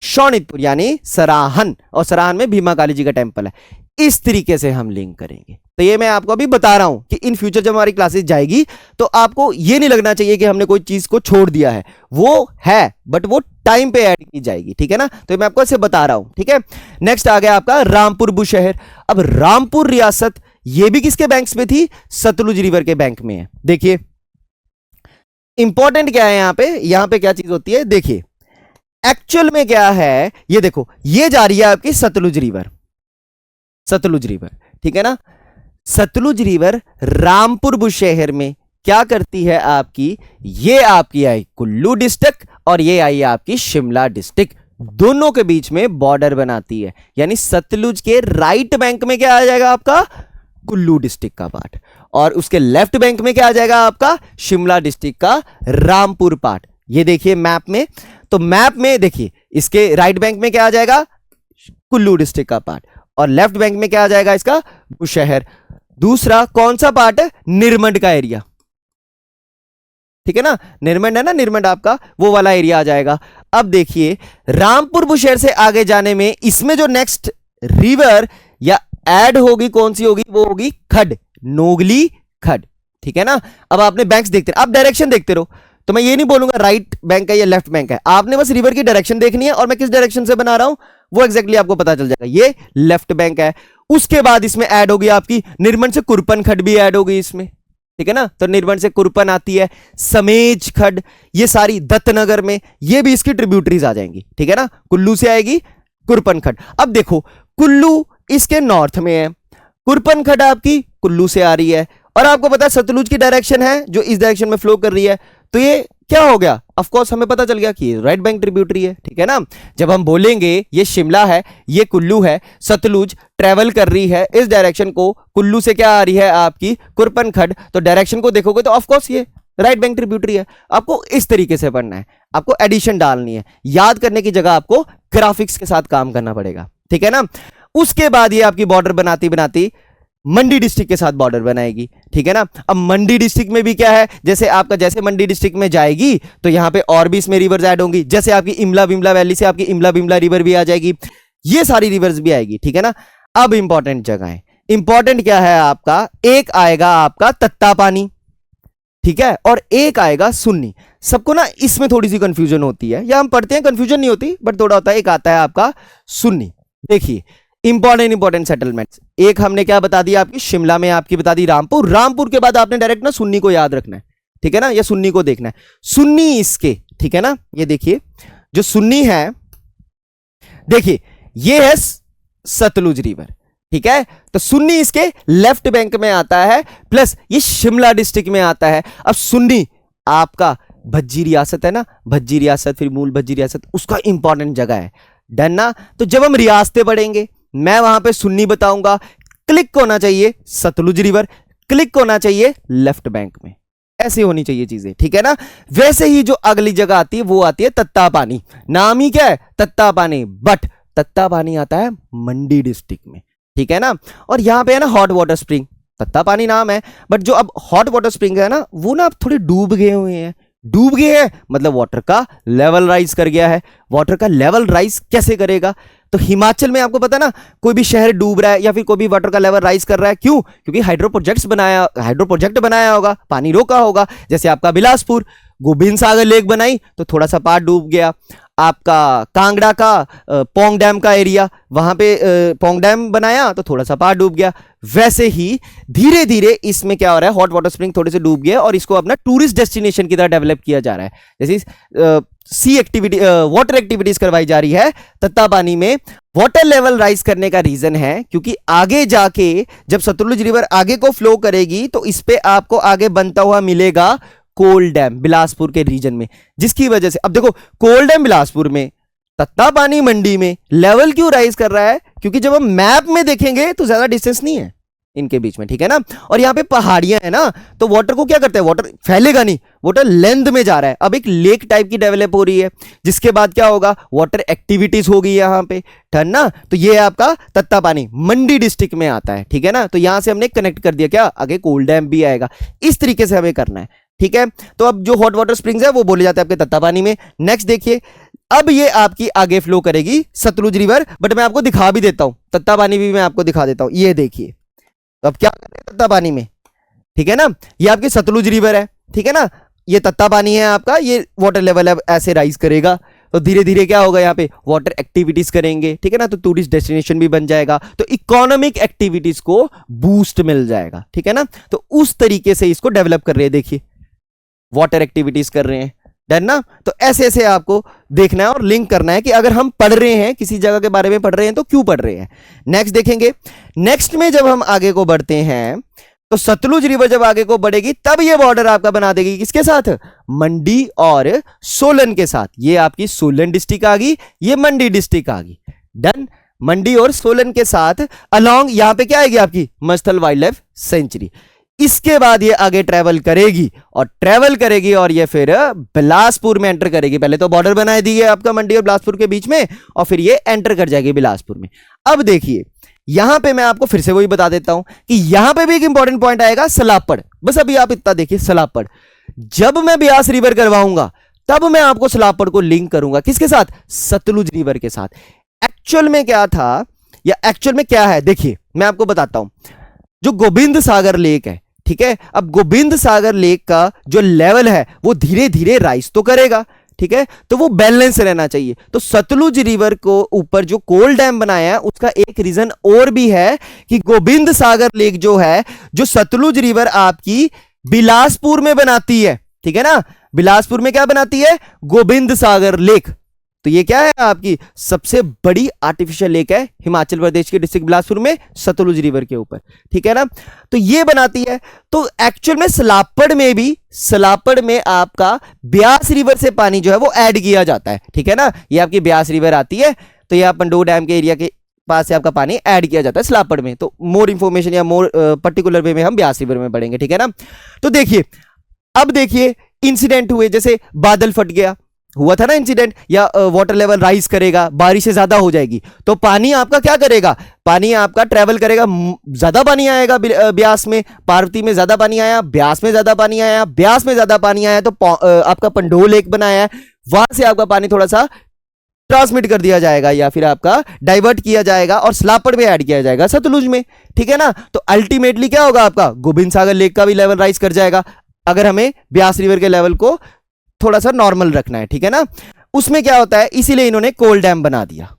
शोणितपुर यानी सराहन, और सराहन में भीमा काली जी का टेंपल है। इस तरीके से हम लिंक करेंगे। तो ये मैं आपको अभी बता रहा हूं कि इन फ्यूचर जब हमारी क्लासेस जाएगी तो आपको ये नहीं लगना चाहिए कि हमने कोई चीज को छोड़ दिया है, वो है बट वो टाइम पे ऐड की जाएगी, ठीक है ना। तो मैं आपको ऐसे बता रहा हूं, ठीक है। नेक्स्ट आ गया आपका रामपुर बुशहर। अब रामपुर रियासत ये भी किसके बैंक्स में थी, सतलुज रिवर के बैंक में है। देखिए इंपॉर्टेंट क्या है यहां पे क्या चीज होती है, देखिए एक्चुअल में क्या है, ये देखो ये जा रही है आपकी सतलुज रिवर, ठीक है ना। सतलुज रिवर रामपुर बुशहर में क्या करती है आपकी, ये आपकी आई कुल्लू डिस्ट्रिक्ट और ये आई आपकी शिमला डिस्ट्रिक्ट, दोनों के बीच में बॉर्डर बनाती है। यानी सतलुज के राइट बैंक में क्या आ जाएगा आपका, कुल्लू डिस्ट्रिक्ट का पार्ट, और उसके लेफ्ट बैंक में क्या आ जाएगा आपका, शिमला डिस्ट्रिक्ट का रामपुर पार्ट। ये देखिए मैप में, तो मैप में देखिए इसके राइट बैंक में क्या आ जाएगा, कुल्लू डिस्ट्रिक्ट का पार्ट, और लेफ्ट बैंक में क्या आ जाएगा इसका, बुशहर। दूसरा कौन सा पार्ट है, निरमंड का एरिया, ठीक है ना, निरमंड है ना, निरमंड आपका वो वाला एरिया आ जाएगा। अब देखिए रामपुर बुशहर से आगे जाने में इसमें जो नेक्स्ट रिवर या ऐड होगी कौन सी होगी, वो होगी खड, नोगली खड, ठीक है ना। अब आपने बैंक्स देखते रहो, आप डायरेक्शन देखते रहो, तो मैं ये नहीं बोलूंगा राइट बैंक है या लेफ्ट बैंक है, आपने बस रिवर की डायरेक्शन देखनी है और मैं किस डायरेक्शन से बना रहा हूं वो एग्जैक्टली आपको पता चल जाएगा। ये लेफ्ट बैंक है। उसके बाद इसमें ऐड होगी आपकी निरमंड से कुरपन खड भी ऐड होगी इसमें, ठीक है ना। तो निरमंड से कुरपन आती है, समेज खड, ये सारी दत्तनगर में, ये भी इसकी ट्रिब्यूटरीज आ जाएंगी, ठीक है ना। कुल्लू से आएगी कुरपन खड। अब देखो कुल्लू इसके नॉर्थ में है, कुरपन खड आपकी कुल्लू से आ रही है, और आपको पता है सतलुज की डायरेक्शन है जो इस डायरेक्शन में फ्लो कर रही है। तो ये क्या हो गया, ऑफ कोर्स हमें पता चल गया कि राइट बैंक ट्रिब्यूटरी है, ठीक है ना। जब हम बोलेंगे ये शिमला है, ये कुल्लू है, सतलुज ट्रेवल कर रही है इस डायरेक्शन को, कुल्लू से क्या आ रही है आपकी कुरपन खड, तो डायरेक्शन को देखोगे तो ऑफ कोर्स ये राइट बैंक ट्रिब्यूटरी है। आपको इस तरीके से पढ़ना है, आपको एडिशन डालनी है, याद करने की जगह आपको ग्राफिक्स के साथ काम करना पड़ेगा, ठीक है ना। उसके बाद ये आपकी बॉर्डर बनाती बनाती मंडी डिस्ट्रिक्ट के साथ बॉर्डर बनाएगी, ठीक है ना। अब मंडी डिस्ट्रिक्ट में भी क्या है, जैसे आपका जैसे मंडी डिस्ट्रिक्ट में जाएगी तो यहां पे और भी इसमें रिवर्स ऐड होंगी, जैसे आपकी इमला बिमला वैली से आपकी इमला बिमला रिवर भी आ जाएगी, ये सारी रिवर्स भी आएगी, ठीक है ना। अब इंपॉर्टेंट जगह है, इंपॉर्टेंट क्या है आपका, एक आएगा आपका तत्ता पानी, ठीक है, और एक आएगा सुन्नी। सबको ना इसमें थोड़ी सी कंफ्यूजन होती है, या हम पढ़ते हैं कंफ्यूजन नहीं होती बट थोड़ा होता है। एक आता है आपका सुन्नी। देखिए इंपॉर्टेंट सेटलमेंट्स, एक हमने क्या बता दिया आपकी, शिमला में आपकी बता दी रामपुर, रामपुर के बाद आपने डायरेक्ट ना सुन्नी को याद रखना है, ठीक है ना, या सुन्नी को देखना है। सुन्नी इसके, ठीक है ना, ये देखिए जो सुन्नी है, देखिए ये है सतलुज रिवर, ठीक है, तो सुन्नी इसके लेफ्ट बैंक में आता है, प्लस ये शिमला डिस्ट्रिक्ट में आता है। अब सुन्नी आपका भज्जी रियासत है ना, भज्जी रियासत, फिर मूल भज्जी रियासत, उसका इंपॉर्टेंट जगह है, डन ना। तो जब हम रियासतें पढ़ेंगे मैं वहां पे सुन्नी बताऊंगा, क्लिक होना चाहिए सतलुज रिवर, क्लिक होना चाहिए लेफ्ट बैंक में, ऐसे होनी चाहिए चीजें, ठीक है ना। वैसे ही जो अगली जगह आती है वो आती है तत्ता पानी, नाम ही क्या है तत्ता पानी, बट तत्ता पानी आता है मंडी डिस्ट्रिक्ट में, ठीक है ना। और यहां पे है ना हॉट वाटर स्प्रिंग, तत्ता पानी नाम है, बट जो अब हॉट वाटर स्प्रिंग है ना वो ना अब थोड़े डूब गए हुए हैं, डूब गए हैं मतलब वाटर का लेवल राइज कर गया है। वाटर का लेवल राइज कैसे करेगा, तो हिमाचल में आपको पता है ना, कोई भी शहर डूब रहा है या फिर कोई भी वाटर का लेवल राइज कर रहा है, क्यों, क्योंकि हाइड्रो प्रोजेक्ट बनाया होगा, पानी रोका होगा। जैसे आपका बिलासपुर गोबिंद सागर लेक बनाई तो थोड़ा सा पार्ट डूब गया, आपका कांगड़ा का पोंग डैम का एरिया, वहां पे पोंग डैम बनाया तो थोड़ा सा पार्ट डूब गया। वैसे ही धीरे धीरे इसमें क्या हो रहा है, हॉट वाटर स्प्रिंग थोड़े से डूब गया और इसको अपना टूरिस्ट डेस्टिनेशन की तरह डेवलप किया जा रहा है। जैसे सी एक्टिविटी, वाटर एक्टिविटीज करवाई जा रही है तत्ता पानी में। वाटर लेवल राइज करने का रीजन है क्योंकि आगे जाके जब सतलुज रिवर आगे को फ्लो करेगी तो इस पे आपको आगे बनता हुआ मिलेगा कोल डैम बिलासपुर के रीजन में, जिसकी वजह से अब देखो कोल डैम बिलासपुर में, तत्ता पानी मंडी में, लेवल क्यों राइज कर रहा है, क्योंकि जब हम मैप में देखेंगे तो ज्यादा डिस्टेंस नहीं है इनके बीच में, ठीक है ना। और यहां पे पहाड़ियां है ना, तो वाटर को क्या करता है, वाटर फैलेगा नहीं, वाटर लेंथ में जा रहा है। अब एक लेक टाइप की डेवलप हो रही है, जिसके बाद क्या होगा, वाटर एक्टिविटीज होगी यहां पे, ठन ना। तो ये आपका तत्ता पानी मंडी डिस्ट्रिक्ट में आता है, ठीक है ना। तो यहां से हमने कनेक्ट कर दिया, क्या आगे कोल डैम भी आएगा, इस तरीके से हमें करना है, ठीक है। तो अब जो हॉट वाटर स्प्रिंग्स है वो बोले जाते हैं आपके तत्ता पानी में। नेक्स्ट देखिए, अब ये आपकी आगे फ्लो करेगी सतलुज रिवर, बट मैं आपको दिखा भी देता हूं, तत्ता पानी भी मैं आपको दिखा देता हूं। ये देखिए, तो अब क्या कर रहे हैं तत्ता पानी में, ठीक है ना, ये आपकी सतलुज रिवर है, ठीक है ना, ये तत्ता पानी है आपका, ये वाटर लेवल अब ऐसे राइज करेगा तो धीरे धीरे क्या होगा, यहाँ पे वाटर एक्टिविटीज करेंगे, ठीक है ना, तो टूरिस्ट डेस्टिनेशन भी बन जाएगा, तो इकोनॉमिक एक्टिविटीज को बूस्ट मिल जाएगा, ठीक है ना। तो उस तरीके से इसको डेवलप कर रहे हैं, देखिए वाटर एक्टिविटीज कर रहे हैं, डन ना। तो ऐसे ऐसे आपको देखना है और लिंक करना है कि अगर हम पढ़ रहे हैं किसी जगह के बारे में पढ़ रहे हैं तो क्यों पढ़ रहे हैं। नेक्स्ट देखेंगे, नेक्स्ट में जब हम आगे को बढ़ते हैं तो सतलुज रिवर जब आगे को बढ़ेगी तब ये बॉर्डर आपका बना देगी किसके साथ, मंडी और सोलन के साथ। ये आपकी सोलन डिस्ट्रिक्ट आ गई, ये मंडी डिस्ट्रिक्ट आ गई, डन। मंडी और सोलन के साथ अलोंग यहां पे क्या आएगी आपकी मस्थल वाइल्ड लाइफ सेंचुरी। इसके बाद ये आगे ट्रेवल करेगी और ये फिर बिलासपुर में एंटर करेगी। पहले तो बॉर्डर बना दी है आपका मंडी और बिलासपुर के बीच में, और फिर ये एंटर कर जाएगी बिलासपुर में। अब देखिए यहां पे मैं आपको फिर से वही बता देता हूं कि यहां पे भी एक इंपॉर्टेंट पॉइंट आएगा सलापड़। बस अभी आप इतना देखिए, सलापड़ जब मैं ब्यास रिवर करवाऊंगा तब मैं आपको सलापड़ को लिंक करूंगा किसके साथ, सतलुज रिवर के साथ। एक्चुअल में क्या था या एक्चुअल में क्या है, देखिए मैं आपको बताता हूं। जो गोविंद सागर लेक है, ठीक है, अब गोविंद सागर लेक का जो लेवल है वो धीरे धीरे राइज तो करेगा, ठीक है, तो वो बैलेंस रहना चाहिए। तो सतलुज रिवर को ऊपर जो कोल डैम बनाया है उसका एक रीजन और भी है कि गोविंद सागर लेक जो है, जो सतलुज रिवर आपकी बिलासपुर में बनाती है, ठीक है ना, बिलासपुर में क्या बनाती है, गोविंद सागर लेक। तो ये क्या है आपकी सबसे बड़ी आर्टिफिशियल लेक है हिमाचल प्रदेश के डिस्ट्रिक्ट बिलासपुर में, सतलुज रिवर के ऊपर, ठीक है ना। तो ये बनाती है। तो एक्चुअल में सलापड़ में आपका ब्यास रिवर से पानी जो है वो ऐड किया जाता है, ठीक है ना। ये आपकी ब्यास रिवर आती है, तो ये पंडोह डैम के एरिया के पास से आपका पानी ऐड किया जाता है सलापड़ में। तो मोर इंफॉर्मेशन या मोर पर्टिकुलर वे में हम ब्यास रिवर में पढ़ेंगे, ठीक है ना। तो देखिए अब देखिए इंसिडेंट हुए, जैसे बादल फट गया, हुआ था ना इंसिडेंट, या वाटर लेवल राइज करेगा, बारिश ज्यादा हो जाएगी, तो पानी आपका क्या करेगा, पानी आपका ट्रेवल करेगा, ज्यादा पानी आएगा ब्यास में, पार्वती में ज्यादा पानी आया, ब्यास में ज्यादा पानी आया, ब्यास में ज्यादा पानी आया तो आपका पंडोह लेक बनाया है, वहां से आपका पानी थोड़ा सा ट्रांसमिट कर दिया जाएगा या फिर आपका डाइवर्ट किया जाएगा और स्लापड़ में ऐड किया जाएगा सतलुज में, ठीक है ना। तो अल्टीमेटली क्या होगा, आपका गोबिंद सागर लेक का भी लेवल राइज कर जाएगा, अगर हमें ब्यास रिवर के लेवल को थोड़ा सा नॉर्मल रखना है, ठीक है ना। उसमें क्या होता है, इसीलिए इन्होंने कोल डैम बना दिया,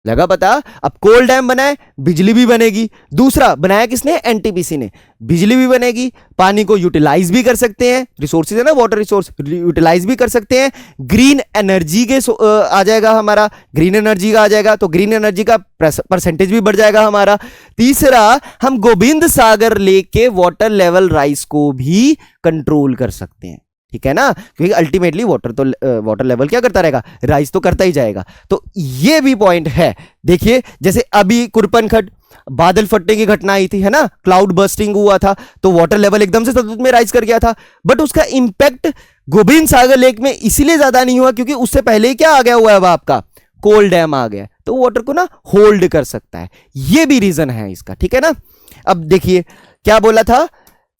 लगा पता। अब कोल डैम बनाए, बिजली भी बनेगी, दूसरा बनाया किसने, एनटीपीसी ने, बिजली भी बनेगी, पानी को यूटिलाइज भी कर सकते हैं, रिसोर्सेज है ना, वाटर रिसोर्स यूटिलाइज भी कर सकते हैं, ग्रीन एनर्जी के आ जाएगा हमारा, ग्रीन एनर्जी का आ जाएगा, तो ग्रीन एनर्जी का परसेंटेज भी बढ़ जाएगा हमारा। तीसरा, हम गोविंद सागर लेक के वाटर लेवल राइज को भी कंट्रोल कर सकते हैं, ठीक है ना, क्योंकि अल्टीमेटली वाटर लेवल क्या करता रहेगा, राइज तो करता ही जाएगा। तो ये भी पॉइंट है। देखिए जैसे अभी कुरपनखट बादल फटने की घटना आई थी, है ना, क्लाउड बर्स्टिंग हुआ था, तो वाटर लेवल एकदम से सतलुज में राइज कर गया था, बट उसका इंपैक्ट गोविंद सागर लेक में इसीलिए ज्यादा नहीं हुआ क्योंकि उससे पहले ही क्या आ गया हुआ है, अब आपका कोल डैम आ गया, तो वाटर को ना होल्ड कर सकता है, ये भी रीजन है इसका, ठीक है ना। अब देखिए क्या बोला था,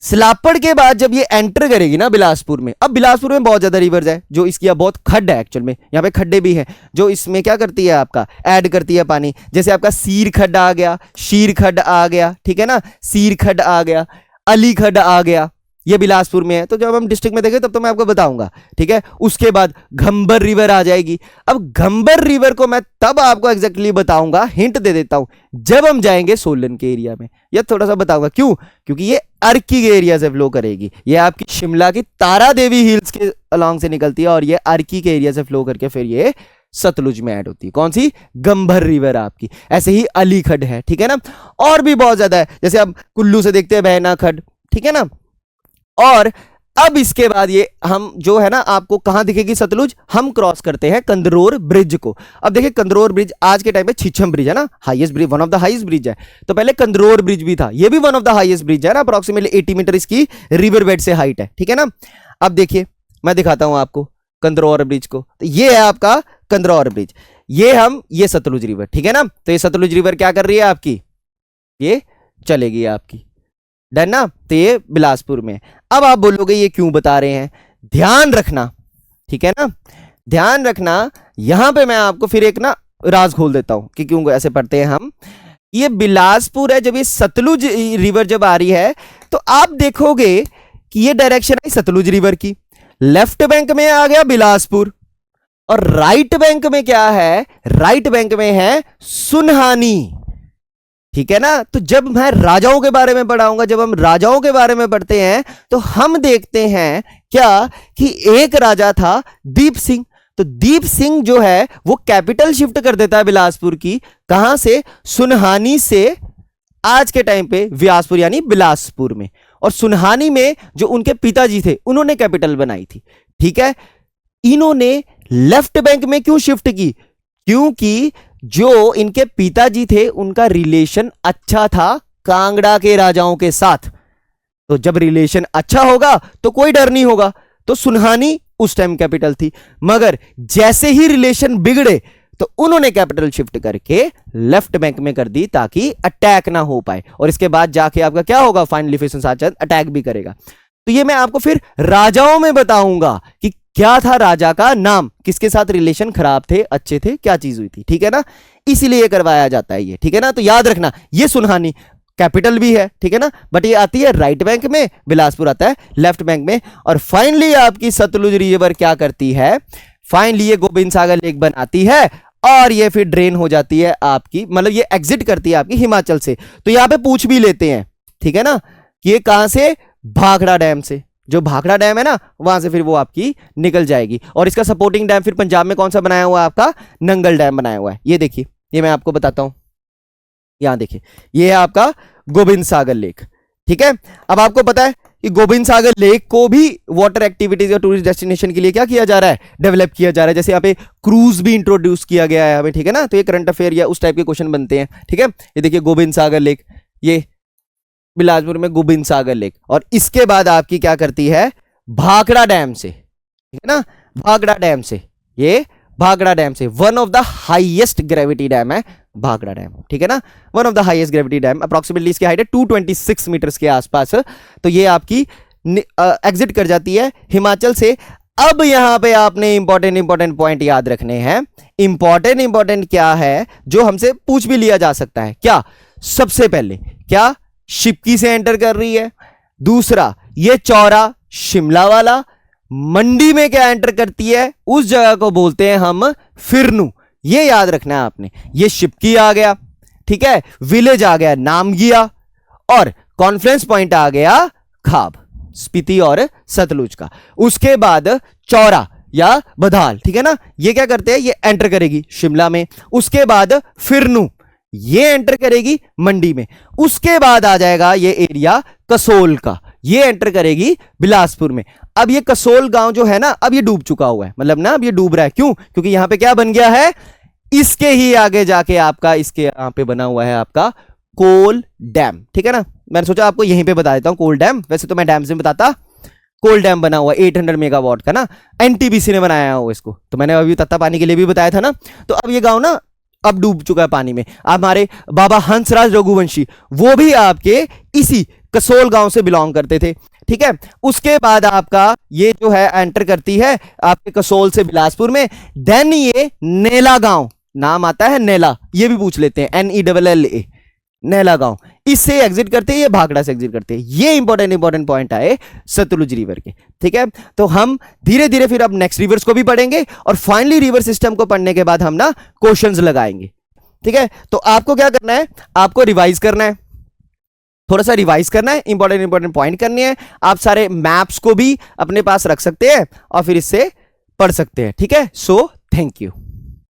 स्लापड़ के बाद जब ये एंटर करेगी ना बिलासपुर में, अब बिलासपुर में बहुत ज्यादा रिवर्स है, जो इसकी बहुत खड्ड है, एक्चुअल में यहाँ पे खड्डे भी हैं, जो इसमें क्या करती है, आपका ऐड करती है पानी, जैसे आपका सीर खड्ड आ गया, शीर खड्ड आ गया, ठीक है ना, सीर खड्ड आ गया, अली खड्ड आ गया, ये बिलासपुर में है, तो जब हम डिस्ट्रिक्ट में देखें तब तो मैं आपको बताऊंगा, ठीक है। उसके बाद घंबर रिवर आ जाएगी। अब घंबर रिवर को मैं तब आपको एग्जैक्टली बताऊंगा, हिंट दे देता हूं, जब हम जाएंगे सोलन के एरिया में, यह थोड़ा सा बताऊंगा क्यों, क्योंकि ये अर्की के एरिया से फ्लो करेगी, ये आपकी शिमला की तारा देवी हिल्स के अलॉन्ग से निकलती है और ये अर्की के एरिया से फ्लो करके फिर ये सतलुज में ऐड होती है, कौन सी, गंभर रिवर आपकी। ऐसे ही अली खड्ड है, ठीक है ना, और भी बहुत ज्यादा है, जैसे आप कुल्लू से देखते हैं बहना खड्ड, ठीक है ना। और अब इसके बाद ये हम जो है ना, आपको कहां दिखेगी सतलुज, हम क्रॉस करते हैं कंदरौर ब्रिज को। अब देखिए कंदरौर ब्रिज आज के टाइम पे छिछम ब्रिज है ना, highest bridge, one of the highest bridge है, तो पहले कंदरौर ब्रिज भी था, ये भी one of the highest bridge है ना, अप्रोक्सीमेटली 80 मीटर इसकी रिवर बेड से हाइट है, ठीक है ना। अब देखिए मैं दिखाता हूं आपको कंदरौर ब्रिज को, तो ये है आपका कंदरौर ब्रिज, ये सतलुज रिवर, ठीक है ना। तो ये सतलुज रिवर क्या कर रही है आपकी, ये चलेगी आपकी, डन ना, तो ये बिलासपुर में। अब आप बोलोगे ये क्यों बता रहे हैं, ध्यान रखना, ठीक है ना, ध्यान रखना, यहां पे मैं आपको फिर एक ना राज खोल देता हूं कि क्यों ऐसे पढ़ते हैं हम। ये बिलासपुर है, जब ये सतलुज रिवर जब आ रही है तो आप देखोगे कि ये डायरेक्शन है सतलुज रिवर की, लेफ्ट बैंक में आ गया बिलासपुर, और राइट बैंक में क्या है, राइट बैंक में है सुनहानी, ठीक है ना। तो जब मैं राजाओं के बारे में पढ़ाऊंगा, जब हम राजाओं के बारे में पढ़ते हैं तो हम देखते हैं क्या कि एक राजा था दीप सिंह, तो दीप सिंह जो है वो कैपिटल शिफ्ट कर देता है बिलासपुर की, कहां से, सुनहानी से, आज के टाइम पे व्यासपुर यानी बिलासपुर में, और सुनहानी में जो उनके पिताजी थे उन्होंने कैपिटल बनाई थी, ठीक है। इन्होंने लेफ्ट बैंक में क्यों शिफ्ट की, क्योंकि जो इनके पिताजी थे उनका रिलेशन अच्छा था कांगड़ा के राजाओं के साथ, तो जब रिलेशन अच्छा होगा तो कोई डर नहीं होगा, तो सुनहानी उस टाइम कैपिटल थी। मगर जैसे ही रिलेशन बिगड़े तो उन्होंने कैपिटल शिफ्ट करके लेफ्ट बैंक में कर दी ताकि अटैक ना हो पाए, और इसके बाद जाके आपका क्या होगा, फाइनली फिर साचंद अटैक भी करेगा। तो ये मैं आपको फिर राजाओं में बताऊंगा कि क्या था राजा का नाम, किसके साथ रिलेशन खराब थे, अच्छे थे, क्या चीज हुई थी, ठीक है ना, इसीलिए करवाया जाता है ये, ठीक है ना। तो याद रखना ये सुनहानी कैपिटल भी है, ठीक है ना, बट ये आती है राइट बैंक में, बिलासपुर आता है लेफ्ट बैंक में। और फाइनली आपकी सतलुज रिवर क्या करती है, फाइनली ये गोविंद सागर लेक बनाती है और ये फिर ड्रेन हो जाती है आपकी, मतलब ये एग्जिट करती है आपकी हिमाचल से। तो यहां पे पूछ भी लेते हैं, ठीक है ना, कि ये कहां से, भाखड़ा डैम से, जो भाखड़ा डैम है ना वहां से फिर वो आपकी निकल जाएगी। और इसका सपोर्टिंग डैम फिर पंजाब में कौन सा बनाया हुआ है, आपका नंगल डैम बनाया हुआ है। ये देखिए, ये मैं आपको बताता हूं, यहां देखिए, ये है आपका गोविंद सागर लेक, ठीक है। अब आपको पता है कि गोविंद सागर लेक को भी वाटर एक्टिविटीज या टूरिस्ट डेस्टिनेशन के लिए क्या किया जा रहा है, डेवलप किया जा रहा है। जैसे यहाँ पे क्रूज भी इंट्रोड्यूस किया गया है हमें, ठीक है ना, तो ये करंट अफेयर या उस टाइप के क्वेश्चन बनते हैं, ठीक है। ये देखिए गोविंद सागर लेक, ये बिलासपुर में गोविंद सागर लेक, और इसके बाद आपकी क्या करती है, भाखड़ा डैम से, ठीक है ना, भाखड़ा डैम से, ये भाखड़ा डैम से one of the highest gravity dam है भाखड़ा डैम, ठीक है ना, one of the highest gravity dam. Approximately इसकी हाइट है 226 मीटर्स के आसपास। तो ये आपकी एग्जिट कर जाती है हिमाचल से। अब यहां पे आपने इंपॉर्टेंट पॉइंट याद रखने हैं। इंपॉर्टेंट क्या है जो हमसे पूछ भी लिया जा सकता है, क्या सबसे पहले क्या शिपकी से एंटर कर रही है, दूसरा ये चौरा शिमला वाला, मंडी में क्या एंटर करती है उस जगह को बोलते हैं हम फिरनू, ये याद रखना है आपने। ये शिपकी आ गया, ठीक है, विलेज आ गया नामगिया, और कॉन्फ्रेंस पॉइंट आ गया खाब, स्पीति और सतलुज का। उसके बाद चौरा या बधाल, ठीक है ना, ये क्या करते हैं, ये एंटर करेगी शिमला में। उसके बाद फिरनू, ये एंटर करेगी मंडी में। उसके बाद आ जाएगा ये एरिया कसोल का, ये एंटर करेगी बिलासपुर में। अब ये कसोल गांव जो है ना, अब ये डूब चुका हुआ है, मतलब ना अब ये डूब रहा है। क्यों? क्योंकि यहां पे क्या बन गया है, इसके ही आगे जाके आपका, इसके यहां पे बना हुआ है आपका कोल डैम, ठीक है ना। मैंने सोचा आपको यहीं पे बता देता हूं कोल डैम, वैसे तो मैं डैम से बताता। कोल डैम बना हुआ 800 मेगावाट का ना, एनटीपीसी ने बनाया हो इसको, तो मैंने अभी तत्ता पानी के लिए भी बताया था ना। तो अब ये गांव ना अब डूब चुका है पानी में। हमारे बाबा हंसराज रघुवंशी वो भी आपके इसी कसोल गांव से बिलोंग करते थे, ठीक है। उसके बाद आपका ये जो है एंटर करती है आपके कसोल से बिलासपुर में। देन ये नेला गांव, नाम आता है नेला, ये भी पूछ लेते हैं, NELLA, नेला गांव, इससे एग्जिट करते हैं, ये भाखड़ा से एग्जिट करते हैं। ये इंपॉर्टेंट पॉइंट आए सतलुज रिवर के, ठीक है। तो हम धीरे धीरे फिर अब नेक्स्ट रिवर्स को भी पढ़ेंगे, और फाइनली रिवर सिस्टम को पढ़ने के बाद हम ना क्वेश्चंस लगाएंगे, ठीक है। तो आपको क्या करना है, आपको रिवाइज करना है, थोड़ा सा रिवाइज करना है, इंपॉर्टेंट पॉइंट करने हैं। आप सारे मैप्स को भी अपने पास रख सकते हैं और फिर इससे पढ़ सकते हैं, ठीक है। So thank you.